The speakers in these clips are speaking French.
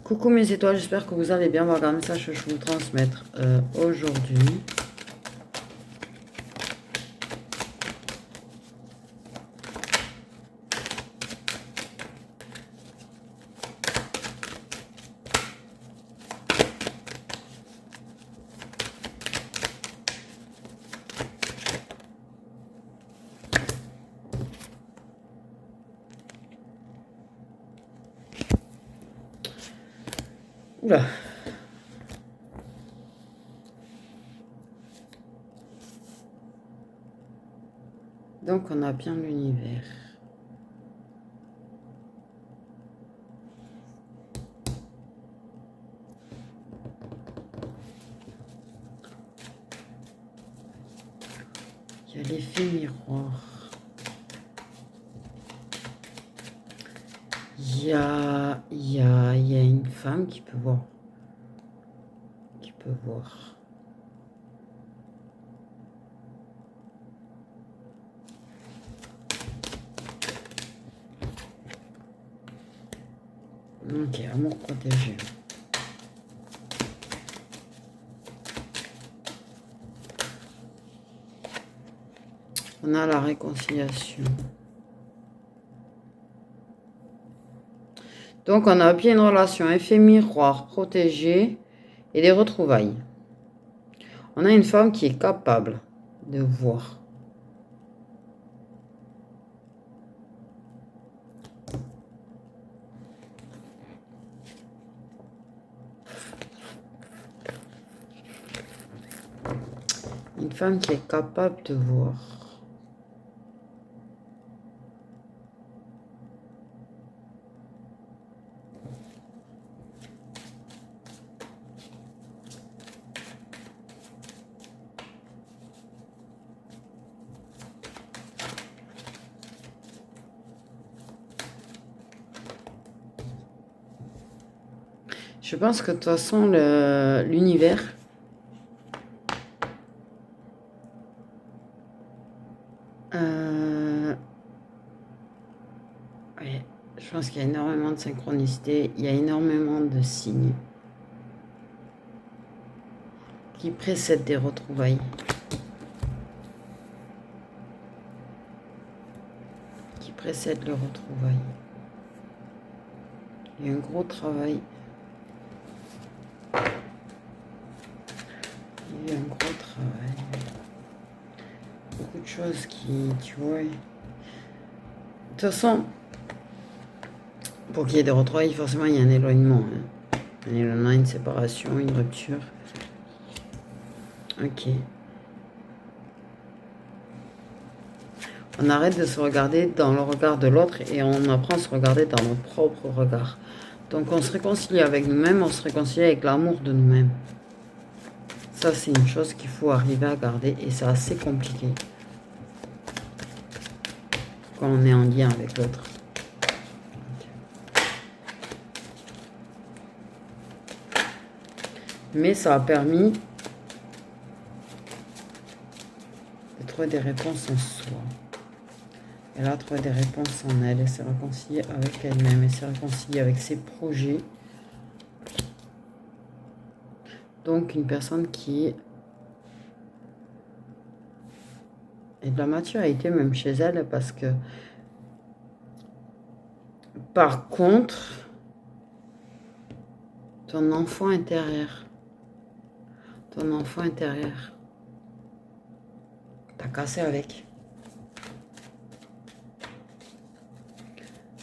Coucou mes étoiles, j'espère que vous allez bien. On va regarder un message que je vais vous transmettre aujourd'hui. Oula. Donc on a bien l'univers. Il y a l'effet miroir. Il y a une femme qui peut voir. Ok, amour protégé. On a la réconciliation. Donc, on a bien une relation effet miroir, protégé et des retrouvailles. On a une femme qui est capable de voir. Une femme qui est capable de voir. Je pense que de toute façon, l'univers... Ouais, je pense qu'il y a énormément de synchronicité, il y a énormément de signes qui précèdent des retrouvailles. Qui précèdent les retrouvailles. Il y a un gros travail. Il y a un gros travail. Beaucoup de choses qui, tu vois... De toute façon, pour qu'il y ait des retrouvailles, forcément, il y a un éloignement. Hein. Un éloignement, une séparation, une rupture. Ok. On arrête de se regarder dans le regard de l'autre et on apprend à se regarder dans notre propre regard. Donc, on se réconcilie avec nous-mêmes, on se réconcilie avec l'amour de nous-mêmes. Ça, c'est une chose qu'il faut arriver à garder et c'est assez compliqué quand on est en lien avec l'autre. Mais ça a permis de trouver des réponses en soi. Elle a trouvé des réponses en elle. Elle s'est réconciliée avec elle-même. Elle s'est réconciliée avec ses projets. Donc, une personne qui est de la maturité même chez elle parce que, par contre, ton enfant intérieur, t'as cassé avec.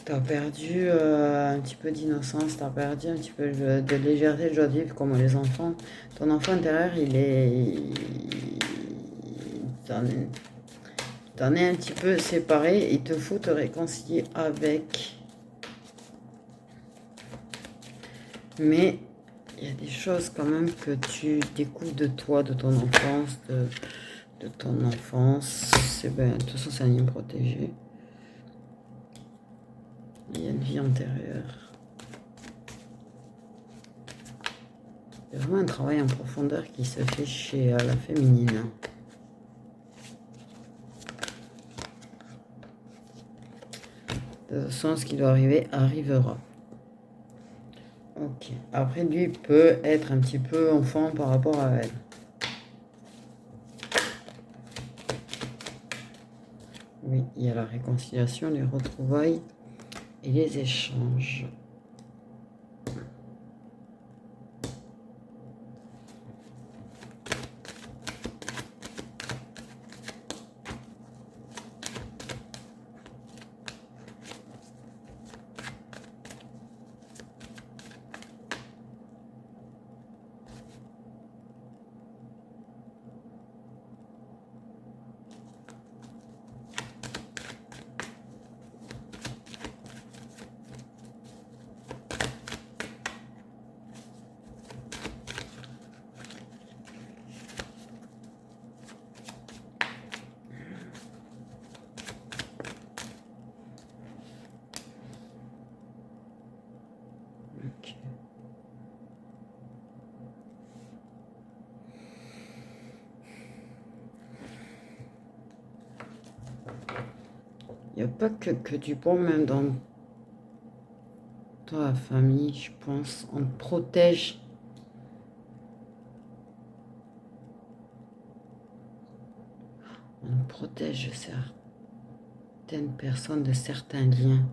T'as perdu un petit peu d'innocence, t'as perdu un petit peu de légèreté de joie de vivre comme les enfants. Ton enfant intérieur, t'en es un petit peu séparé. Il te faut te réconcilier avec. Mais il y a des choses quand même que tu découvres de toi, de ton enfance, de ton enfance. De toute façon, c'est un ligne protégé. Il y a une vie antérieure. Il y a vraiment un travail en profondeur qui se fait chez la féminine. De toute façon, ce qui doit arriver arrivera. Ok. Après, lui peut être un petit peu enfant par rapport à elle. Oui, il y a la réconciliation, les retrouvailles et les échanges. Ok. Il n'y a pas que du bon, même dans la famille, je pense. On protège. On protège certaines personnes de certains liens.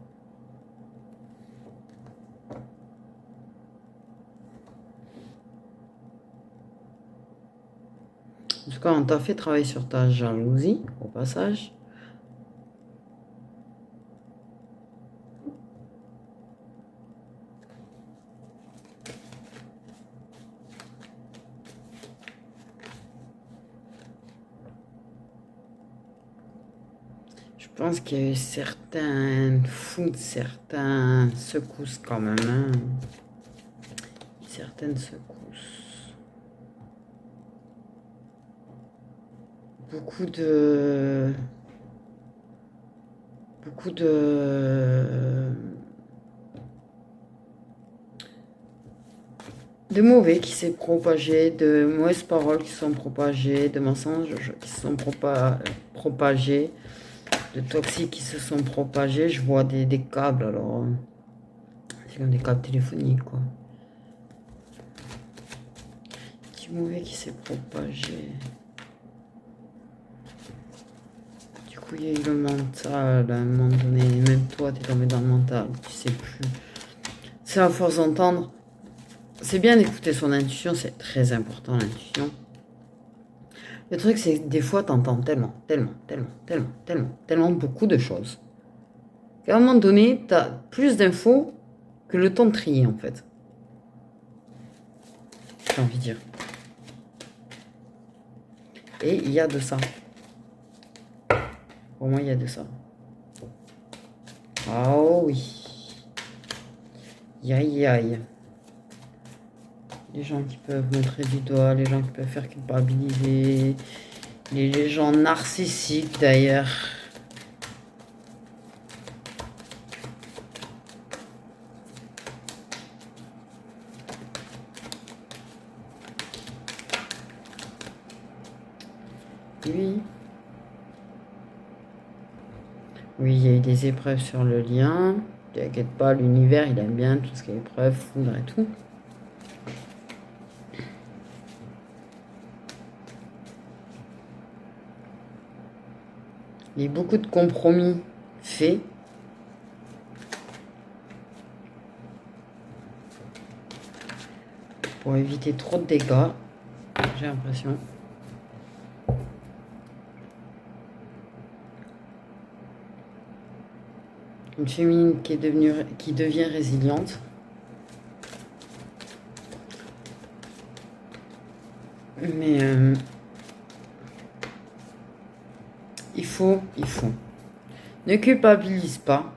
En tout cas, on t'a fait travailler sur ta jalousie, au passage. Je pense qu'il y a eu certaines foudres, certaines secousses quand même. Hein. Certaines secousses. Beaucoup de mauvais qui s'est propagé, de mauvaises paroles qui sont propagées, de mensonges qui se sont propagés, de toxiques qui se sont propagés. Je vois des câbles, alors c'est comme des câbles téléphoniques, quoi. Petit mauvais qui s'est propagé. Du coup, il y a eu le mental, à un moment donné, même toi, tu es tombé dans le mental, tu sais plus. C'est à force d'entendre. C'est bien d'écouter son intuition, c'est très important l'intuition. Le truc, c'est que des fois, tu entends tellement beaucoup de choses. Qu'à un moment donné, tu as plus d'infos que le temps de trier, en fait. J'ai envie de dire. Et il y a de ça. Pour moi, il y a de ça. Ah oui. Aïe, aïe. Les gens qui peuvent montrer du doigt, les gens qui peuvent faire culpabiliser, les gens narcissiques d'ailleurs. Oui. Oui, il y a eu des épreuves sur le lien. T'inquiète pas, l'univers, il aime bien tout ce qui est épreuve, foudre et tout. Il y a eu beaucoup de compromis faits. Pour éviter trop de dégâts, j'ai l'impression. Une féminine qui devient résiliente. Mais il faut. Ne culpabilise pas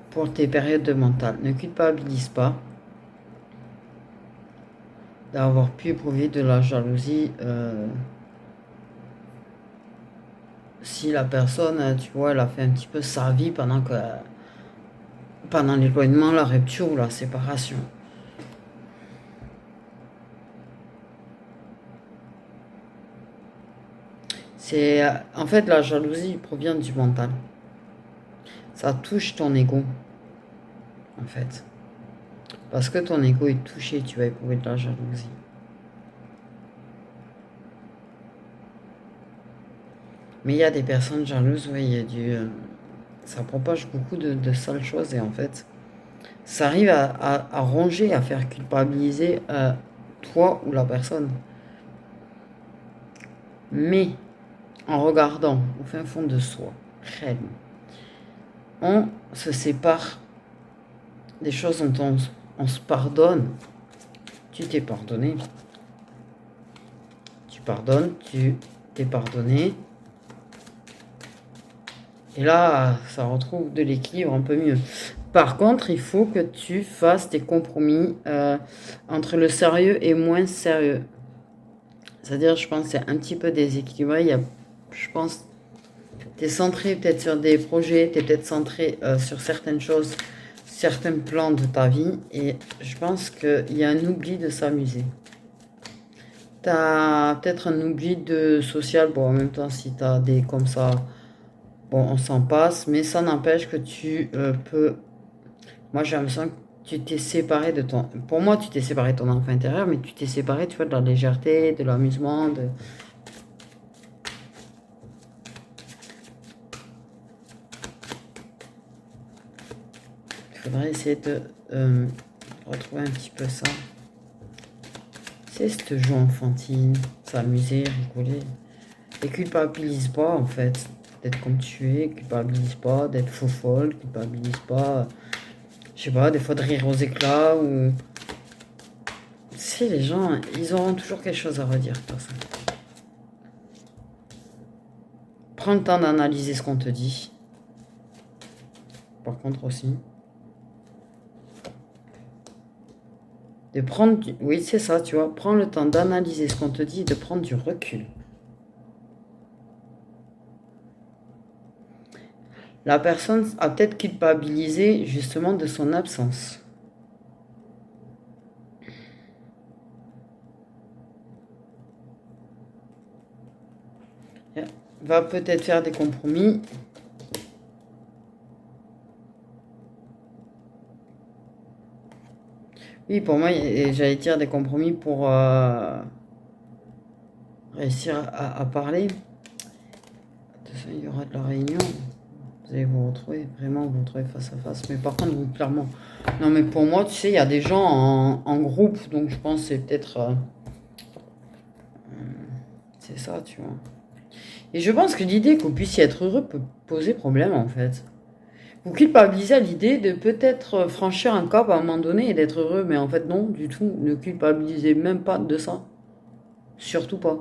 pour tes périodes de mental. Ne culpabilise pas d'avoir pu éprouver de la jalousie si la personne, tu vois, elle a fait un petit peu sa vie pendant l'éloignement, la rupture ou la séparation. En fait, la jalousie provient du mental. Ça touche ton ego, en fait. Parce que ton ego est touché, tu vas éprouver de la jalousie. Mais il y a des personnes jalouses, oui, il y a ça propage beaucoup de sales choses et en fait, ça arrive à ronger, à faire culpabiliser toi ou la personne. Mais en regardant au fin fond de soi, réellement, on se sépare des choses dont on se pardonne. Tu t'es pardonné. Tu pardonnes, tu t'es pardonné. Et là, ça retrouve de l'équilibre un peu mieux. Par contre, il faut que tu fasses des compromis entre le sérieux et moins sérieux. C'est-à-dire, je pense que c'est un petit peu déséquilibré. Je pense, tu es centré peut-être sur des projets, tu es peut-être centré sur certaines choses, certains plans de ta vie. Et je pense qu'il y a un oubli de s'amuser. Tu as peut-être un oubli de social. Bon, en même temps, si tu as des comme ça, bon, on s'en passe. Mais ça n'empêche que tu peux... Moi, j'ai l'impression que tu t'es séparé de ton... Pour moi, tu t'es séparé de ton enfant intérieur, mais tu t'es séparé, tu vois, de la légèreté, de l'amusement, de... Il faudrait essayer de retrouver un petit peu ça. C'est cette joie enfantine, s'amuser, rigoler. Et culpabilise pas, en fait, d'être comme tu es, culpabilise pas, d'être faux folle, culpabilise pas, je sais pas, des fois de rire aux éclats ou... Tu sais, les gens, ils auront toujours quelque chose à redire, de toute façon. Prends le temps d'analyser ce qu'on te dit. Par contre aussi. De prendre du... Oui, c'est ça, tu vois. Prends le temps d'analyser ce qu'on te dit et de prendre du recul. La personne a peut-être culpabilisé justement de son absence. Va peut-être faire des compromis. Oui, pour moi, j'allais dire des compromis pour réussir à parler. Attention, il y aura de la réunion. Vous allez vous retrouver, vraiment vous retrouver face à face. Mais par contre, clairement. Non, mais pour moi, tu sais, il y a des gens en groupe. Donc, je pense que c'est peut-être... c'est ça, tu vois. Et je pense que l'idée que vous puissiez être heureux peut poser problème, en fait. Vous culpabilisez à l'idée de peut-être franchir un cap à un moment donné et d'être heureux. Mais en fait, non, du tout. Ne culpabilisez même pas de ça. Surtout pas.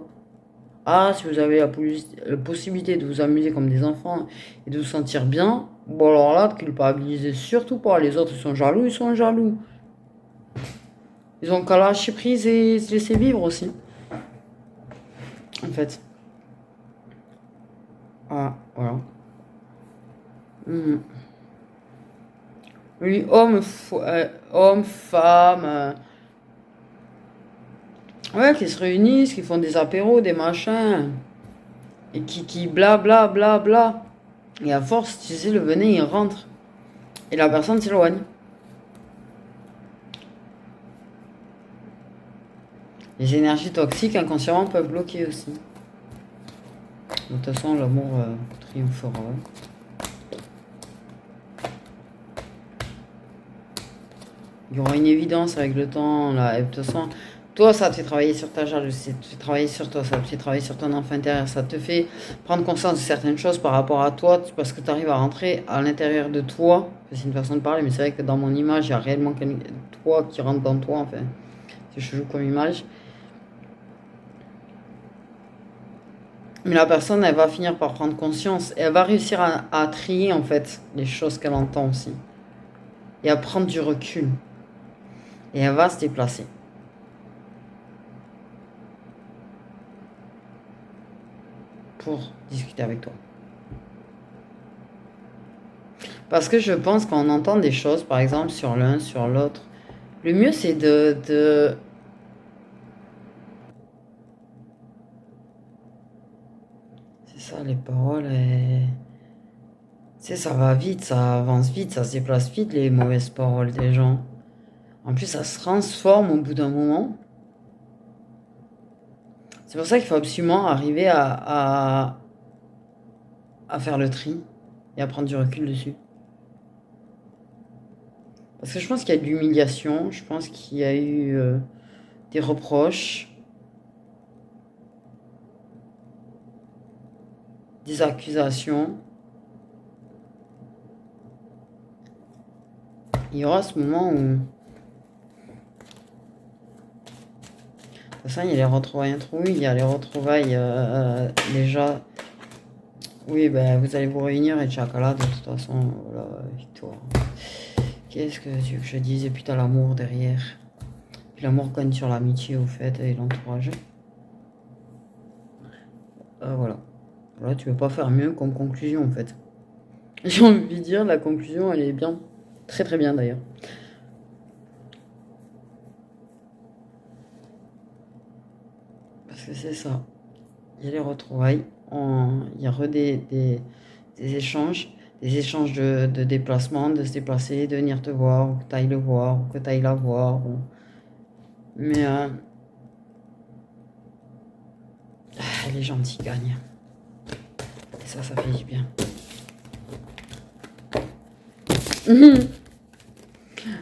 Ah, si vous avez la possibilité de vous amuser comme des enfants et de vous sentir bien, bon alors là, ne culpabilisez surtout pas. Les autres, ils sont jaloux, ils sont jaloux. Ils ont qu'à lâcher prise et se laisser vivre aussi. En fait. Ah, voilà. Oui, homme, femme. Ouais, qui se réunissent, qui font des apéros, des machins. Et qui bla bla bla bla. Et à force, tu sais, le venin, il rentre. Et la personne s'éloigne. Les énergies toxiques inconsciemment peuvent bloquer aussi. De toute façon, l'amour triomphera. Il y aura une évidence avec le temps. Là. Et de toute façon, toi, ça te fait travailler sur ta jalousie, ça te fait travailler sur toi, ça te fait travailler sur ton enfant intérieur, ça te fait prendre conscience de certaines choses par rapport à toi, parce que tu arrives à rentrer à l'intérieur de toi. C'est une façon de parler, mais c'est vrai que dans mon image, il y a réellement toi qui rentre dans toi, enfin. Si je joue comme image. Mais la personne, elle va finir par prendre conscience et elle va réussir à trier, en fait, les choses qu'elle entend aussi. Et à prendre du recul. Et elle va se déplacer. Pour discuter avec toi. Parce que je pense qu'on entend des choses, par exemple, sur l'un, sur l'autre. Le mieux, c'est de... C'est ça, les paroles. Tu sais, ça va vite, ça avance vite, ça se déplace vite, les mauvaises paroles des gens. En plus, ça se transforme au bout d'un moment. C'est pour ça qu'il faut absolument arriver à faire le tri et à prendre du recul dessus. Parce que je pense qu'il y a de l'humiliation, je pense qu'il y a eu des reproches, des accusations. Il y aura ce moment où... De toute façon, il y a les retrouvailles introuvées, il y a les retrouvailles déjà... Oui, ben, vous allez vous réunir et tchakala, de toute façon, voilà, victoire. Qu'est-ce que tu veux que je dise? Et puis t'as l'amour derrière. Puis l'amour gagne sur l'amitié, au fait, et l'entourage. Voilà. Voilà, tu veux pas faire mieux comme conclusion, en fait. J'ai envie de dire, la conclusion, elle est bien. Très très bien, d'ailleurs. Parce que c'est ça. Il y a les retrouvailles. Il y a des échanges. Des échanges de déplacement, de se déplacer, de venir te voir, ou que tu ailles le voir, ou que tu ailles la voir. Mais les gentils gagnent. Et ça fait du bien.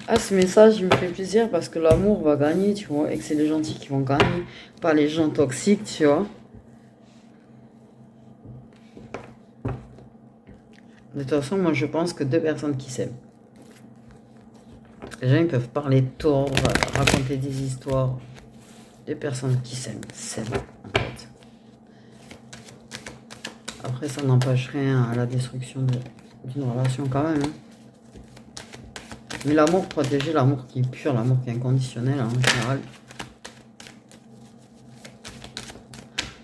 Ah, ce message, il me fait plaisir parce que l'amour va gagner, tu vois, et que c'est les gentils qui vont gagner, pas les gens toxiques, tu vois. De toute façon, moi, je pense que deux personnes qui s'aiment. Les gens, ils peuvent parler de tort, raconter des histoires. Deux personnes qui s'aiment, en fait. Après, ça n'empêche rien à la destruction d'une relation quand même. Hein. Mais l'amour protégé, l'amour qui est pur, l'amour qui est inconditionnel, hein, en général,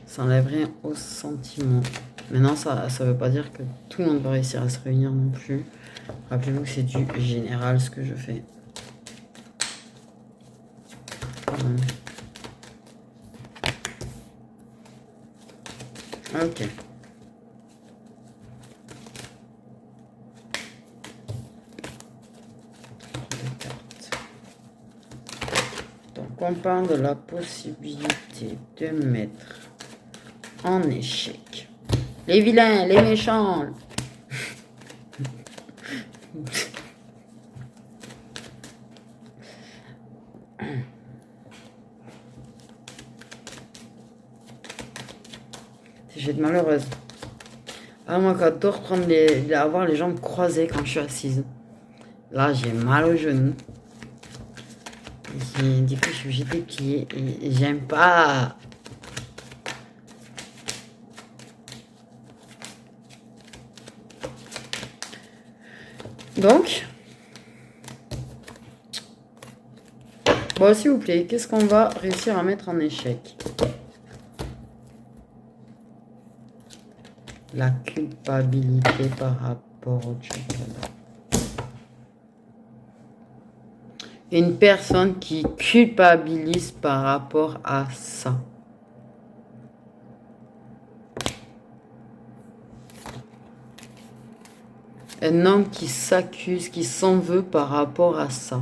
ça n'enlève rien au sentiment. Maintenant, ça ne veut pas dire que tout le monde va réussir à se réunir non plus. Rappelez-vous que c'est du général ce que je fais. Ok. Donc, on parle de la possibilité de mettre en échec les vilains, les méchants. J'ai de malheureuse. Ah, moi, j'adore avoir les jambes croisées quand je suis assise. Là, j'ai mal au genou. Du coup, je suis obligée de plier et j'aime pas. Donc, bon, s'il vous plaît, qu'est-ce qu'on va réussir à mettre en échec? La culpabilité par rapport au chocolat. Une personne qui culpabilise par rapport à ça. Un homme qui s'accuse, qui s'en veut par rapport à ça.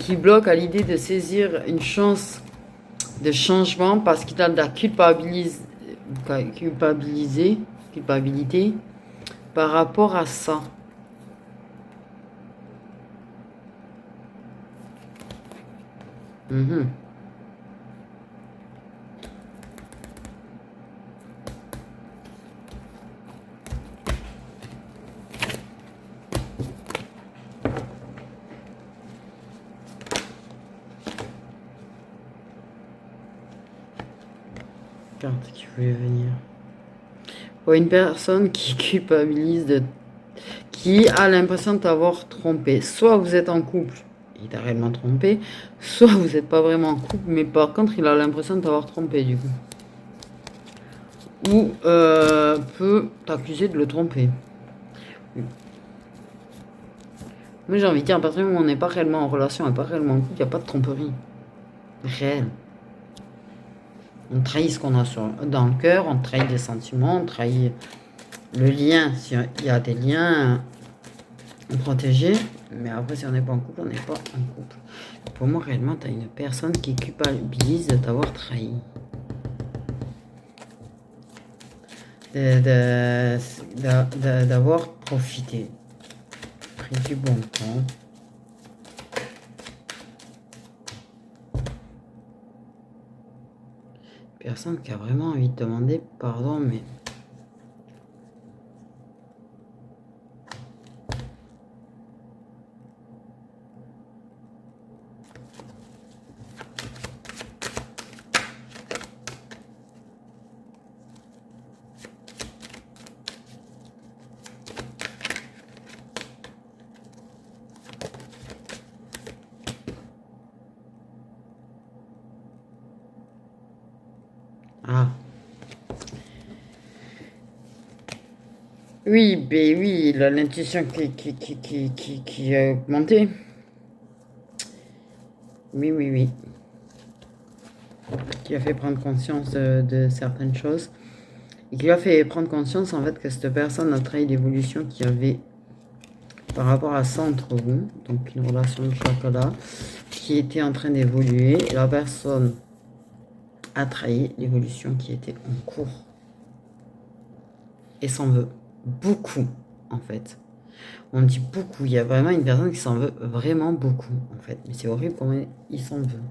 Qui bloque à l'idée de saisir une chance de changement parce qu'il a de la culpabilité par rapport à ça. Carte qui voulait venir. Pour une personne qui culpabilise, qui a l'impression de t'avoir trompé. Soit vous êtes en couple, il t'a réellement trompé, soit vous n'êtes pas vraiment en couple, mais par contre il a l'impression de t'avoir trompé du coup. Ou peut t'accuser de le tromper. Moi, j'ai envie de dire, à partir du moment où on n'est pas réellement en relation, on n'est pas réellement en couple, il n'y a pas de tromperie réelle. On trahit ce qu'on a dans le cœur, on trahit des sentiments, on trahit le lien, s'il y a des liens protégés. Mais après, si on n'est pas en couple, on n'est pas en couple. Pour moi, réellement, tu as une personne qui culpabilise de t'avoir trahi. D'avoir profité. Pris du bon temps. Personne qui a vraiment envie de demander pardon, mais... Ah. Oui, ben oui, l'intuition qui a augmenté. Oui, oui, oui. Qui a fait prendre conscience de certaines choses. Et qui lui a fait prendre conscience en fait que cette personne a trahi l'évolution qu'il y avait par rapport à ça entre vous. Donc une relation de chocolat qui était en train d'évoluer. Et la personne a trahi l'évolution qui était en cours. Et s'en veut beaucoup en fait. On dit beaucoup. Il y a vraiment une personne qui s'en veut vraiment beaucoup en fait. Mais c'est horrible comment il s'en veut.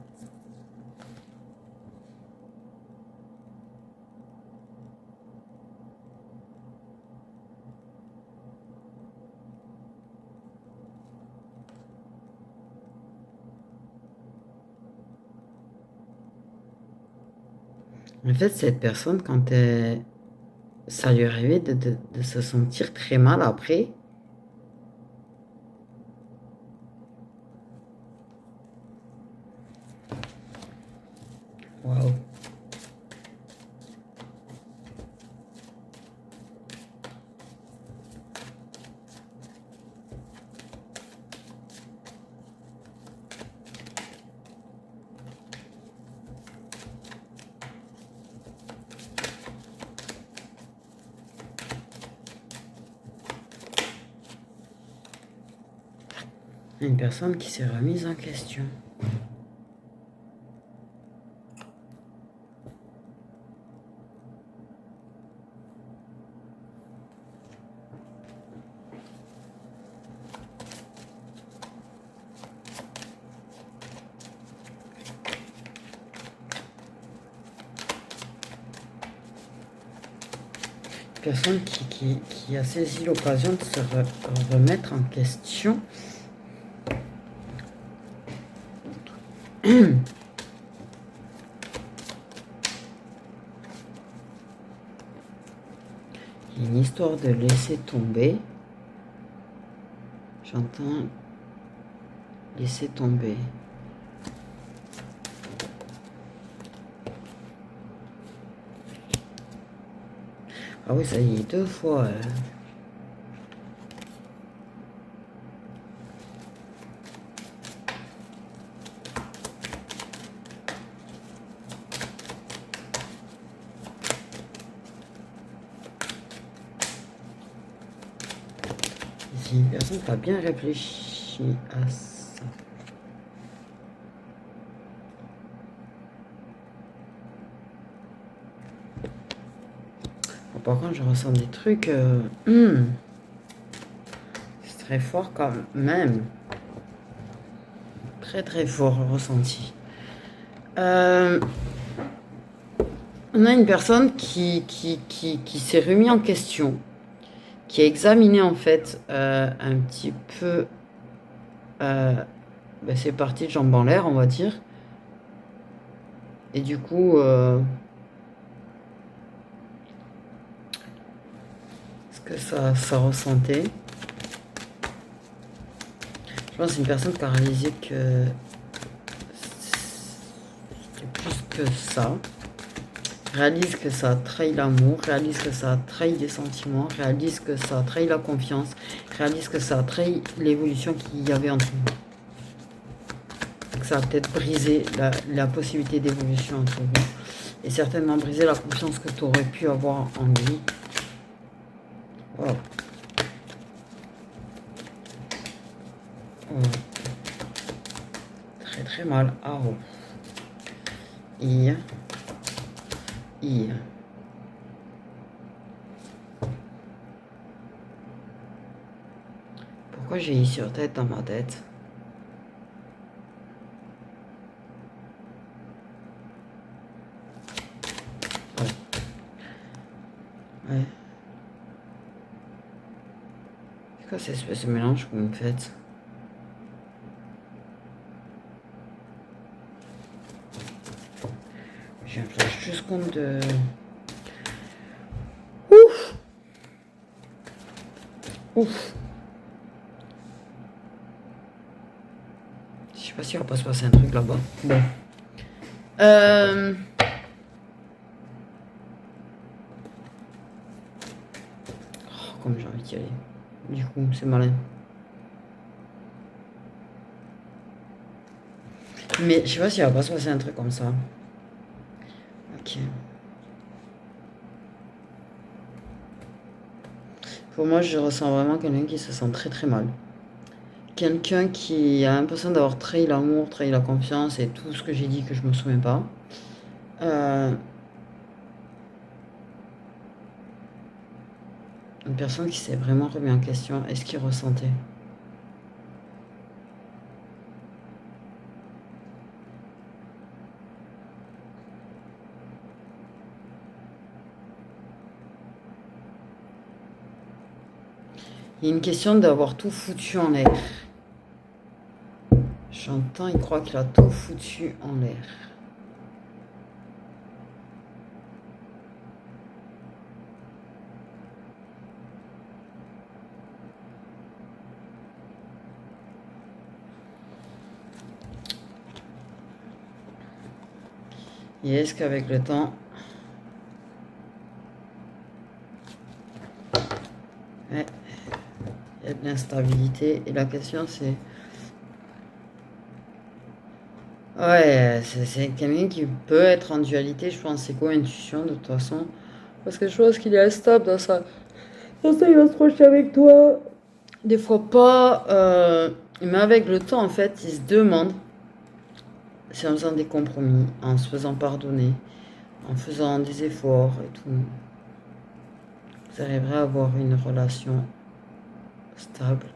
En fait, cette personne, quand ça lui arrivait de se sentir très mal après, waouh. Une personne qui s'est remise en question. Une personne qui a saisi l'occasion de se remettre en question. Une histoire de laisser tomber. J'entends laisser tomber. Ah oui, ça y est, 2 fois. Une personne qui a bien réfléchi à ça. Bon, par contre, je ressens des trucs... c'est très fort quand même. Très très fort ressenti. On a une personne qui s'est remis en question, qui a examiné en fait un petit peu ses parties de jambes en l'air, on va dire. Et du coup, ce que ça ressentait. Je pense que c'est une personne qui a réalisé que c'était plus que ça. Réalise que ça a trahi l'amour, réalise que ça a trahi des sentiments, réalise que ça a trahi la confiance, réalise que ça a trahi l'évolution qu'il y avait entre nous. Que ça a peut-être brisé la possibilité d'évolution entre vous. Et certainement brisé la confiance que tu aurais pu avoir en lui. Voilà. Très très mal. Ah oh. Pourquoi j'ai eu sur tête dans ma tête? Ouais. C'est quoi cette espèce de mélange que vous me faites? J'ai un flash juste compte de... Ouf! Ouf! Je sais pas s'il va pas se passer un truc là-bas. Bon. Oh, comme j'ai envie d'y aller. Du coup, c'est malin. Mais je sais pas s'il va pas se passer un truc comme ça. Ok. Pour moi, je ressens vraiment quelqu'un qui se sent très très mal. Quelqu'un qui a l'impression d'avoir trahi l'amour, trahi la confiance et tout ce que j'ai dit que je me souviens pas. Une personne qui s'est vraiment remis en question. Est-ce qu'il ressentait? Il y a une question d'avoir tout foutu en l'air. J'entends, il croit qu'il a tout foutu en l'air. Et est-ce qu'avec le temps... Ouais, il y a de l'instabilité. Et la question c'est... Ouais, c'est quelqu'un qui peut être en dualité, je pense, c'est quoi intuition de toute façon. Parce que je pense qu'il est instable dans ça. Dans ça, il va se projeter avec toi. Des fois pas. Mais avec le temps, en fait, il se demande si en faisant des compromis, en se faisant pardonner, en faisant des efforts et tout, vous arriverez à avoir une relation stable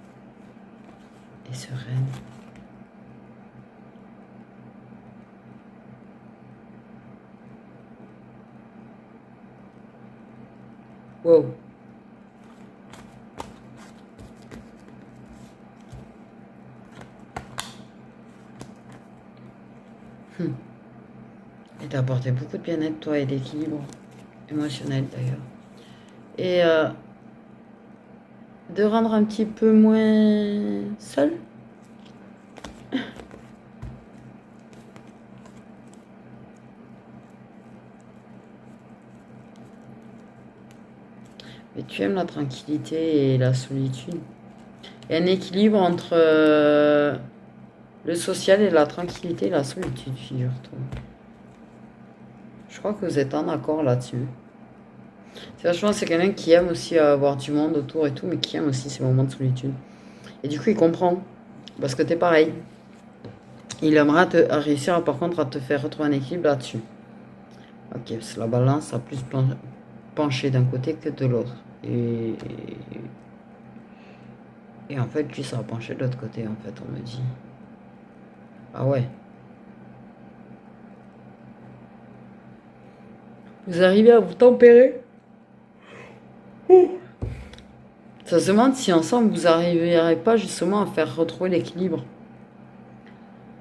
et sereine. Wow. Et t'as apporté beaucoup de bien-être, toi, et d'équilibre émotionnel d'ailleurs. Et de rendre un petit peu moins seul. Mais tu aimes la tranquillité et la solitude. Il y a un équilibre entre le social et la tranquillité et la solitude, figure-toi. Je crois que vous êtes en accord là-dessus. Franchement, c'est quelqu'un qui aime aussi avoir du monde autour et tout, mais qui aime aussi ces moments de solitude. Et du coup, il comprend. Parce que t'es pareil. Il aimerait réussir, par contre, à te faire retrouver un équilibre là-dessus. Ok, parce que la balance a plus penché d'un côté que de l'autre. Et en fait, lui, ça a penché de l'autre côté, en fait, on me dit. Ah ouais. Vous arrivez à vous tempérer? Ça se demande si ensemble, vous n'arriverez pas justement à faire retrouver l'équilibre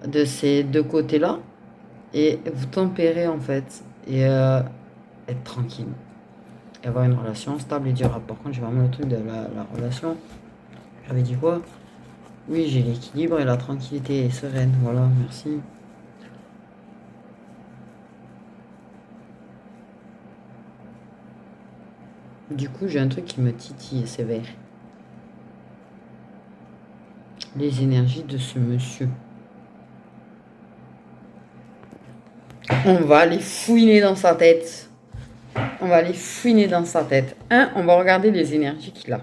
de ces deux côtés-là et vous tempérer, en fait, et être tranquille. Et avoir une relation stable et durable. Par contre, j'ai vraiment le truc de la relation. J'avais dit quoi? Oui, j'ai l'équilibre et la tranquillité est sereine. Voilà, merci. Du coup, j'ai un truc qui me titille sévère. les énergies de ce monsieur. On va aller fouiner dans sa tête. On va aller fouiner dans sa tête. On va regarder les énergies qu'il a.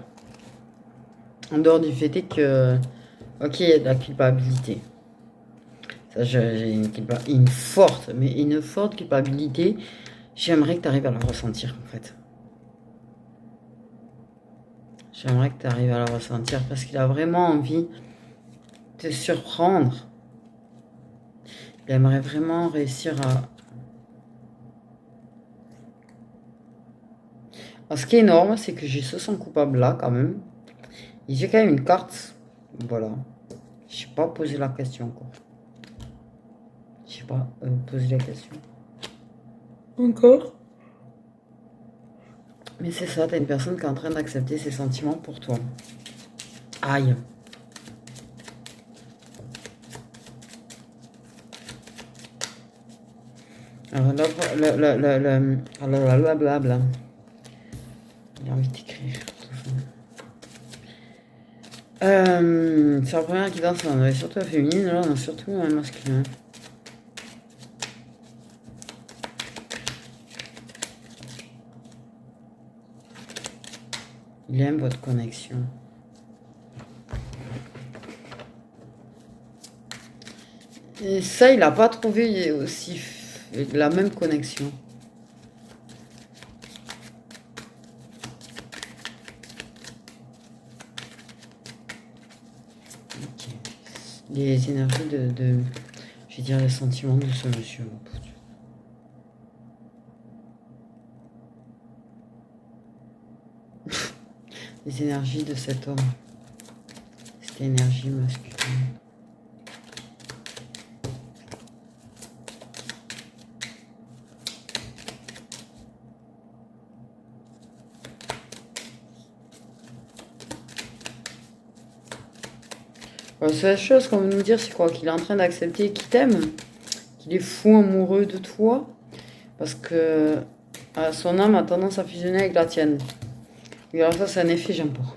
En dehors du fait que... Ok, il y a de la culpabilité. Ça, j'ai une forte culpabilité. J'aimerais que tu arrives à la ressentir, en fait. J'aimerais que tu arrives à la ressentir parce qu'il a vraiment envie de te surprendre. Il aimerait vraiment réussir à... Alors, ce qui est énorme, c'est que j'ai ce son coupable là, quand même. Et j'ai quand même une carte. Voilà. Je n'ai pas posé la question encore. Je n'ai pas posé la question. Encore. Mais c'est ça, t'as une personne qui est en train d'accepter ses sentiments pour toi. Aïe. Alors là, blablabla. Il a envie d'écrire. C'est la première qui danse, on avait surtout la féminine, là on a surtout un masculin. Il aime votre connexion. Et ça, il n'a pas trouvé aussi la même connexion. Okay. Les énergies je vais dire les sentiments de ce monsieur. Les énergies de cet homme. Cette énergie masculine. La seule chose qu'on veut nous dire, c'est quoi? Qu'il est en train d'accepter qu'il t'aime, qu'il est fou amoureux de toi, parce que son âme a tendance à fusionner avec la tienne. Et alors ça, c'est un effet, j'aime pas.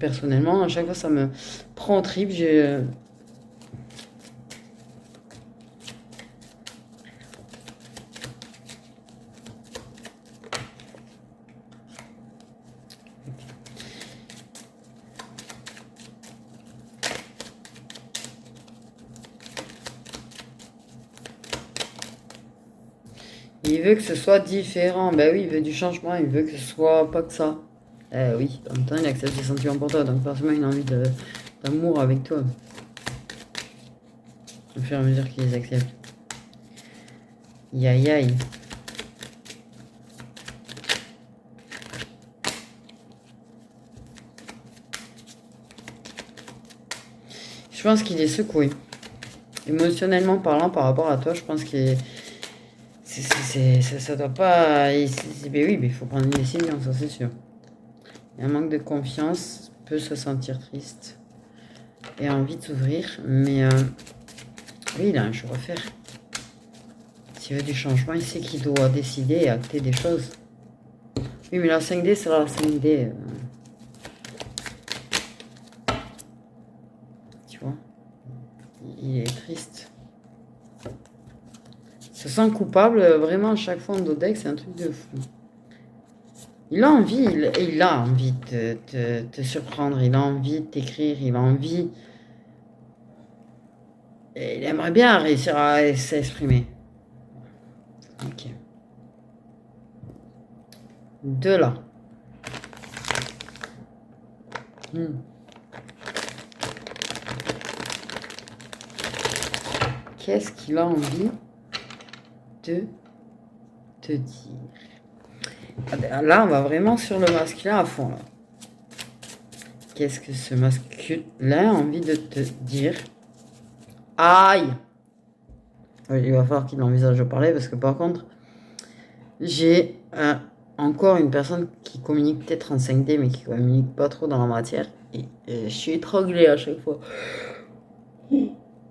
Personnellement, à chaque fois, ça me prend au trip. Il veut que ce soit différent. Ben oui, il veut du changement. Il veut que ce soit pas que ça. Oui, en même temps, il accepte ses sentiments pour toi. Donc, forcément, il a envie d'amour avec toi. Au fur et à mesure qu'il les accepte. Aïe, aïe. Je pense qu'il est secoué. Émotionnellement parlant, par rapport à toi, je pense qu'il est... Ça doit pas... Mais oui, mais il faut prendre une décision, ça c'est sûr. Il y a un manque de confiance, peut se sentir triste et a envie de s'ouvrir, mais oui, il a un choix à faire. S'il veut du changement, il sait qu'il doit décider et acter des choses. Oui, mais la 5D sera la 5D. Tu vois, il est triste. Se sent coupable, vraiment, à chaque fois en Dodex, c'est un truc de fou. Il a envie, il a envie de te surprendre, il a envie de t'écrire, il a envie... Et il aimerait bien réussir à s'exprimer. Ok. De là. Qu'est-ce qu'il a envie de te dire? Là, on va vraiment sur le masculin à fond. Là. Qu'est-ce que ce masculin a envie de te dire? Aïe! Il va falloir qu'il envisage de parler parce que par contre, j'ai encore une personne qui communique peut-être en 5D mais qui communique pas trop dans la matière. Et je suis étranglée à chaque fois.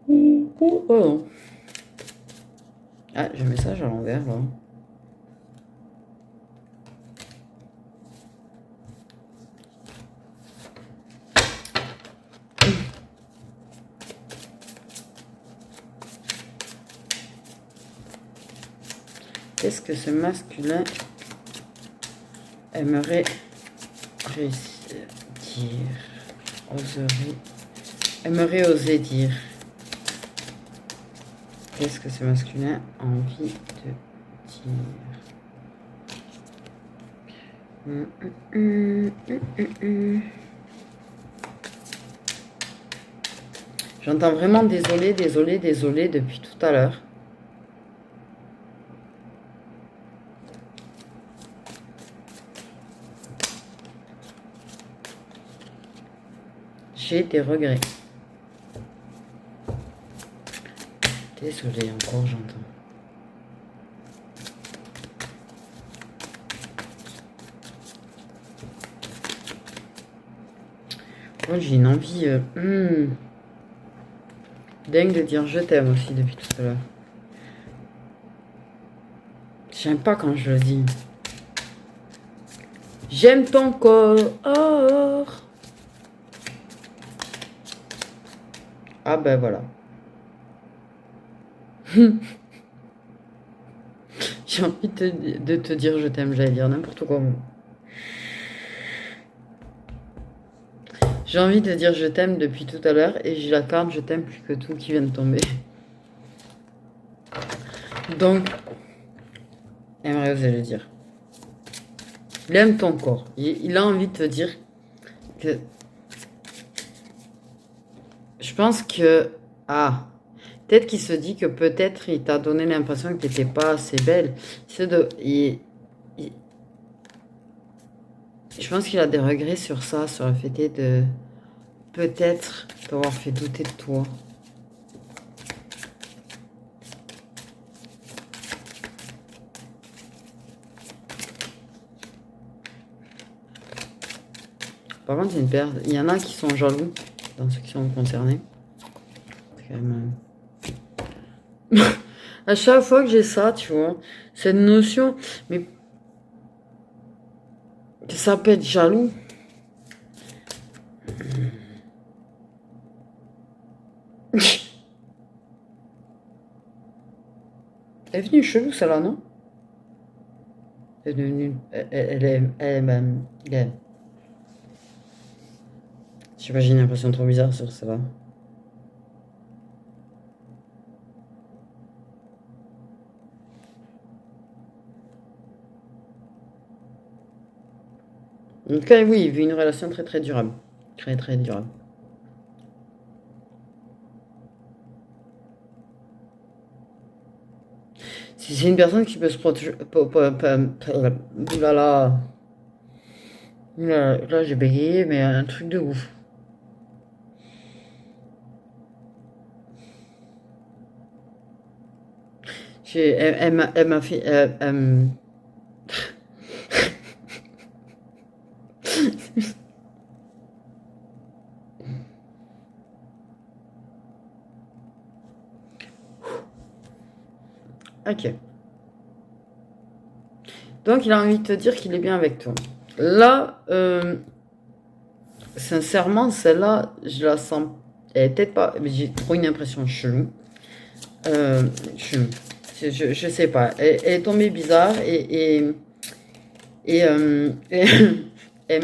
Oh non. Ah, j'ai un message à l'envers là. Qu'est-ce que ce masculin aimerait réussir, aimerait oser dire? Qu'est-ce que ce masculin a envie de dire? J'entends vraiment désolé depuis tout à l'heure. J'ai des regrets. Désolé, encore j'entends. Moi j'ai une envie dingue de dire je t'aime aussi depuis tout à l'heure. J'aime pas quand je le dis. J'aime ton corps. Ah ben voilà. J'ai envie de te dire je t'aime, j'allais dire n'importe quoi. J'ai envie de dire je t'aime depuis tout à l'heure et j'ai la carte je t'aime plus que tout qui vient de tomber. Donc, aimerait oser le dire. Il aime ton corps. Il a envie de te dire que... Je pense que... Ah, peut-être qu'il se dit que peut-être il t'a donné l'impression que tu n'étais pas assez belle. Je pense qu'il a des regrets sur ça, sur le fait de peut-être t'avoir fait douter de toi. Par contre, il y en a qui sont jaloux dans ceux qui sont concernés. C'est quand même... À chaque fois que j'ai ça, tu vois, cette notion, mais que ça peut être jaloux. Elle est venue chelou, celle-là, non? Elle est devenue... Elle est même... Je sais pas, j'ai une impression trop bizarre sur celle-là. En tout cas, oui, il vit une relation très très durable. Très très durable. Si c'est une personne qui peut se protéger... Oulala. Là, j'ai bégayé, mais un truc de ouf. Elle m'a fait... Ok. Donc, il a envie de te dire qu'il est bien avec toi. Là, sincèrement, celle-là, je la sens... Elle est peut-être pas... J'ai trop une impression chelou. Je sais pas. Elle est tombée bizarre et elle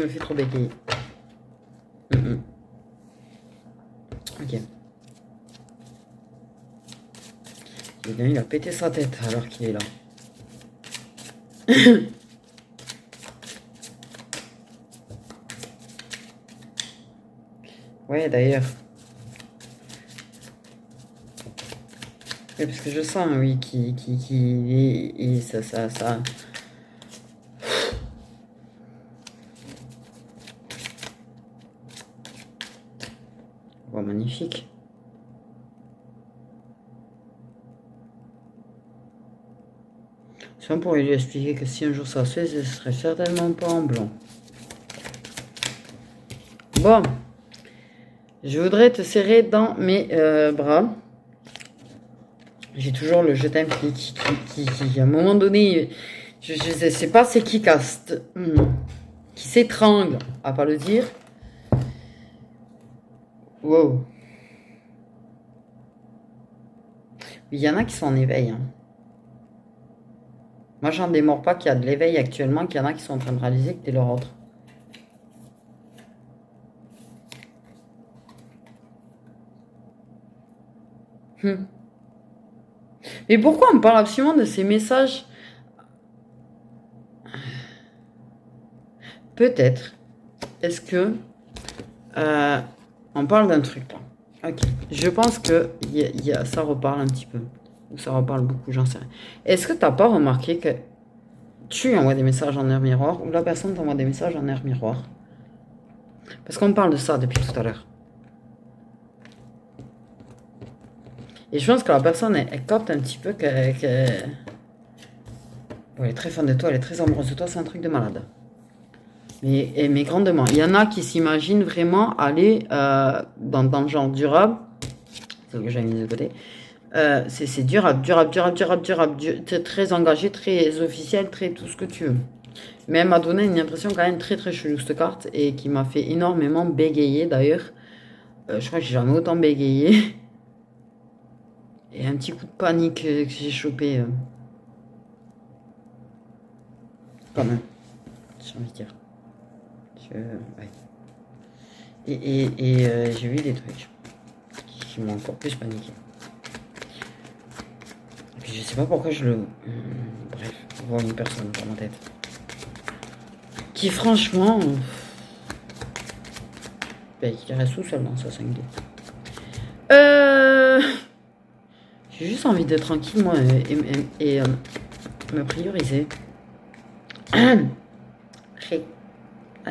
me fait trop béquiller. Ok. Et bien, il a pété sa tête alors qu'il est là. Ouais, d'ailleurs. Oui, parce que je sens, oui, et ça. Oh, magnifique. Si on pourrait lui expliquer que si un jour ça se fait, ce serait certainement pas en blanc. Bon. Je voudrais te serrer dans mes bras. J'ai toujours le je t'aime qui, à un moment donné, je sais pas c'est qui caste, qui s'étrangle, à pas le dire. Wow. Il y en a qui sont en éveil. Hein. Moi, j'en démords pas qu'il y a de l'éveil actuellement, qu'il y en a qui sont en train de réaliser que t'es leur autre. Mais pourquoi on parle absolument de ces messages? Peut-être. Est-ce que on parle d'un truc là? Ok. Je pense que ça reparle un petit peu. Ou ça reparle beaucoup, j'en sais rien. Est-ce que t'as pas remarqué que tu envoies des messages en air miroir ou la personne t'envoie des messages en air miroir? Parce qu'on parle de ça depuis tout à l'heure. Et je pense que la personne, elle capte un petit peu qu'elle est très fan de toi, elle est très amoureuse de toi, c'est un truc de malade. Mais grandement. Il y en a qui s'imaginent vraiment aller dans le genre durable. C'est ce que j'ai mis de côté. C'est durable, très engagé, très officiel, très tout ce que tu veux. Mais elle m'a donné une impression quand même très très chelou cette carte et qui m'a fait énormément bégayer d'ailleurs. Je crois que j'ai jamais autant bégayé. Et un petit coup de panique que j'ai chopé. Quand même, j'ai envie de dire. Ouais. Et j'ai vu des trucs qui m'ont encore plus paniqué. Et puis je sais pas pourquoi je le... bref, je vois une personne dans ma tête. Qui franchement... qui reste tout seul dans sa 5D. J'ai juste envie d'être tranquille, moi, et me prioriser. Ah,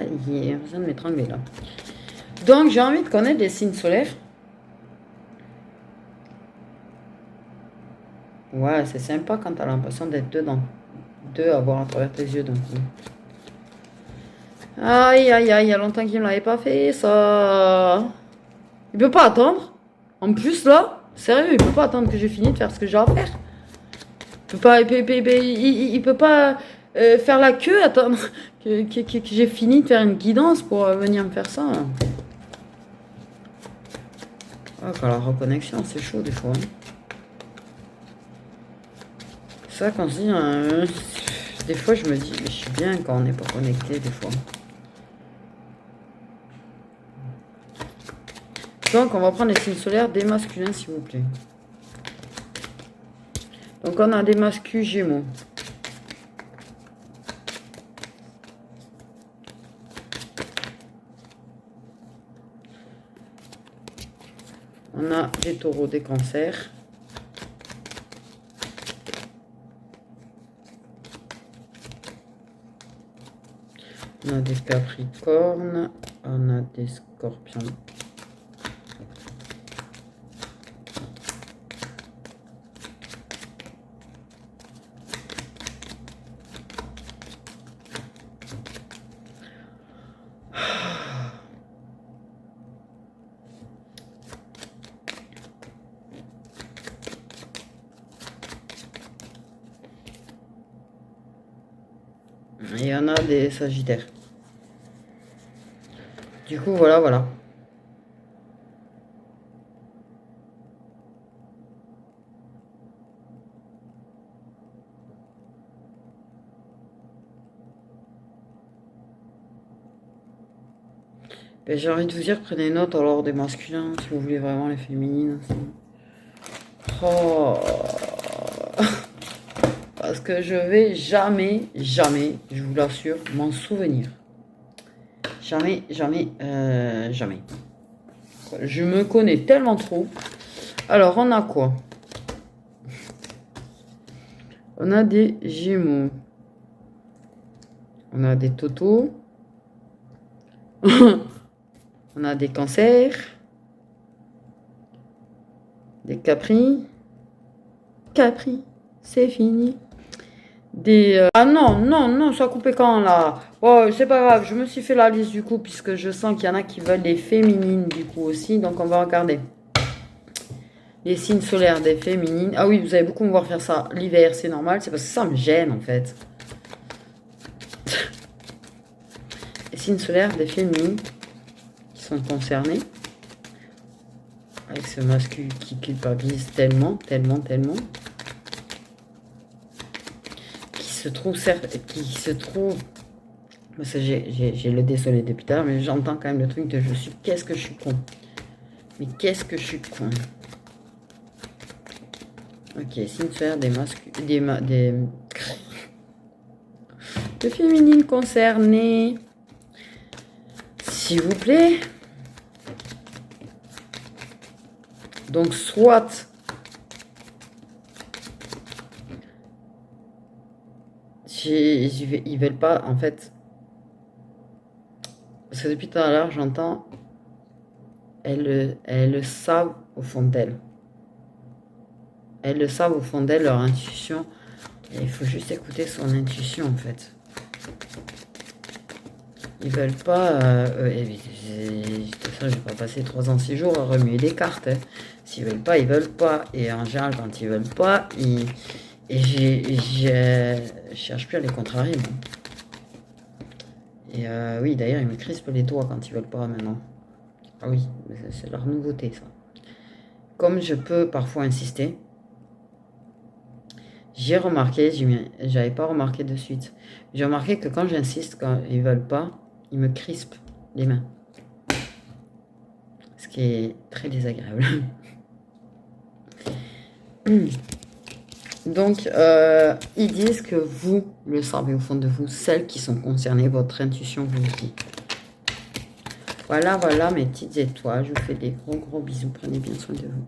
il y a besoin de m'étrangler là. Donc, j'ai envie de connaître les signes solaires. Ouais, c'est sympa quand t'as l'impression d'être deux à voir à travers tes yeux d'un coup. Aïe, aïe, aïe, il y a longtemps qu'il ne l'avait pas fait, ça. Il peut pas attendre. En plus, là, sérieux, il peut pas attendre que j'ai fini de faire ce que j'ai à faire. Il peut pas faire la queue, attendre que j'ai fini de faire une guidance pour venir me faire ça. Ah, quand la reconnexion, c'est chaud des fois. Ça, quand je dis... des fois, je me dis, mais je suis bien quand on n'est pas connecté, des fois. Donc, on va prendre les signes solaires des masculins, s'il vous plaît. Donc, on a des masculins Gémeaux. On a des taureaux, des cancers. On a des capricornes. On a des scorpions. Et on a des sagittaires. Du coup, voilà. Ben, j'ai envie de vous dire, prenez note alors des masculins, si vous voulez vraiment les féminines. Oh. Parce que je vais jamais, je vous l'assure, m'en souvenir. Jamais. Je me connais tellement trop. Alors, on a quoi? On a des Gémeaux. On a des Taureaux. On a des Cancers. Des Capri. Capri, c'est fini. Ah non, ça a coupé quand là? Oh, c'est pas grave, je me suis fait la liste du coup, puisque je sens qu'il y en a qui veulent des féminines du coup aussi, donc on va regarder. Les signes solaires des féminines. Ah oui, vous allez beaucoup me voir faire ça l'hiver, c'est normal, c'est parce que ça me gêne en fait. Les signes solaires des féminines qui sont concernés. Avec ce masculin qui culpabilise tellement. se trouve, parce que j'ai le désolé depuis tard, mais j'entends quand même le truc de qu'est-ce que je suis con. Mais qu'est-ce que je suis con. Ok, signe sphère des de féminines concernées. S'il vous plaît. Donc, soit ils veulent pas, en fait. Parce que depuis tout à l'heure, j'entends. Elles le savent au fond d'elles. Elles le savent au fond d'elles, leur intuition. Et il faut juste écouter son intuition, en fait. Ils veulent pas... de toute façon, je vais pas passer 3 ans, 6 jours à remuer des cartes. Hein. S'ils veulent pas, ils veulent pas. Et en général, quand ils veulent pas, et je cherche plus à les contrarier. Bon. Et oui, d'ailleurs, ils me crispent les doigts quand ils veulent pas maintenant. Ah oui, c'est leur nouveauté, ça. Comme je peux parfois insister, j'ai remarqué, j'avais pas remarqué de suite. J'ai remarqué que quand j'insiste, quand ils veulent pas, ils me crispent les mains. Ce qui est très désagréable. Donc, ils disent que vous le savez au fond de vous, celles qui sont concernées, votre intuition vous le dit. Voilà, voilà mes petites étoiles. Je vous fais des gros bisous. Prenez bien soin de vous.